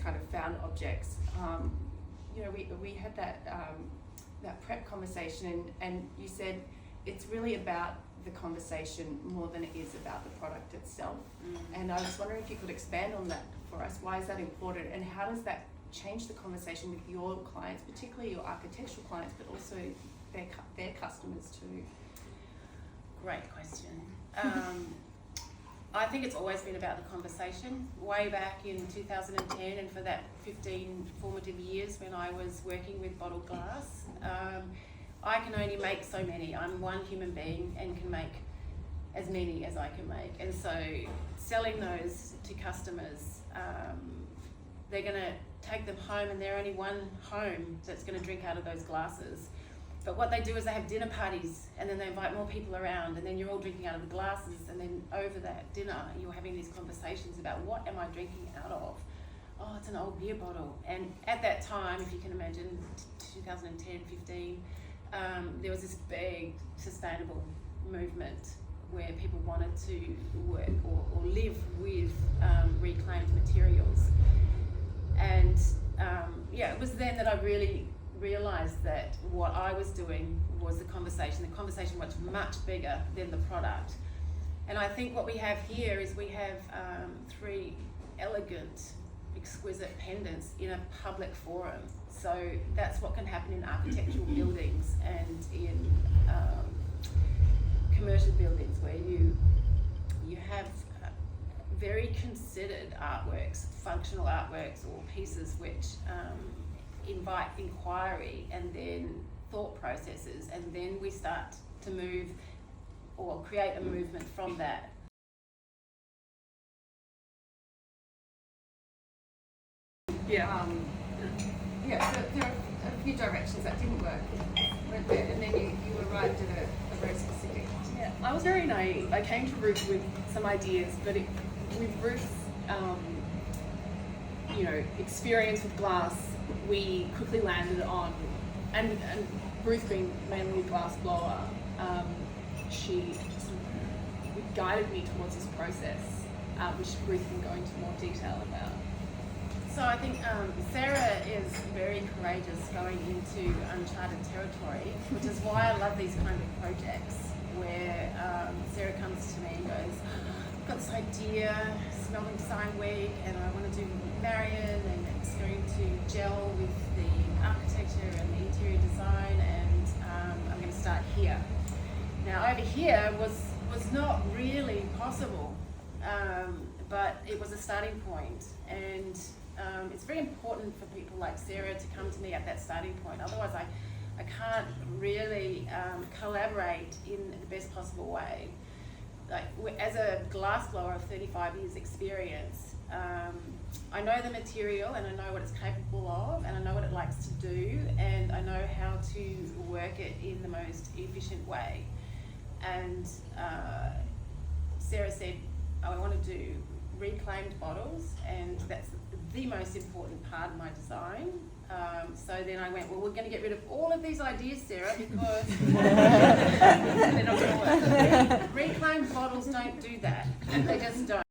kind of found objects. We had that prep conversation, and you said it's really about the conversation more than it is about the product itself. And I was wondering if you could expand on that for us. Why is that important, and how does that change the conversation with your clients, particularly your architectural clients, but also their customers too? Great question. I think it's always been about the conversation. Way back in 2010, and for that 15 formative years when I was working with bottled glass, I can only make so many. I'm one human being and can make as many as I can make. And so selling those to customers, they're going to take them home, and they're only one home that's going to drink out of those glasses. But what they do is they have dinner parties, and then they invite more people around, and then you're all drinking out of the glasses, and then over that dinner you're having these conversations about, what am I drinking out of? Oh, it's an old beer bottle. And at that time, if you can imagine, 2010, 15, there was this big sustainable movement where people wanted to work or live with reclaimed materials. And it was then that I really realised that what I was doing was the conversation was much bigger than the product. And I think what we have here is we have 3 elegant, exquisite pendants in a public forum. So that's what can happen in architectural buildings and in commercial buildings, where you have very considered artworks, functional artworks, or pieces which invite inquiry and then thought processes, and then we start to move or create a movement from that. So there are a few directions that didn't work, weren't there? And then you arrived at a very specific. Yeah, I was very naive. I came to Ruth with some ideas, but with Ruth's experience with glass, we quickly landed on, and Ruth being mainly a glass blower, she guided me towards this process, which Ruth can go into more detail about. So I think Sarah is very courageous going into uncharted territory, which is why I love these kind of projects where Sarah comes to me and goes, I've got this idea, it's Melbourne Design Week, and I want to do Marion, and it's going to gel with the architecture and the interior design, and I'm going to start here. Now over here was not really possible, but it was a starting point, and it's very important for people like Sarah to come to me at that starting point. Otherwise I can't really collaborate in the best possible way. Like, as a glass blower of 35 years experience, I know the material, and I know what it's capable of, and I know what it likes to do, and I know how to work it in the most efficient way. And Sarah said, I want to do reclaimed bottles, and that's the most important part of my design. So then I went, well, we're going to get rid of all of these ideas, Sarah, because they're not going to work. Reclaimed bottles don't do that. They just don't.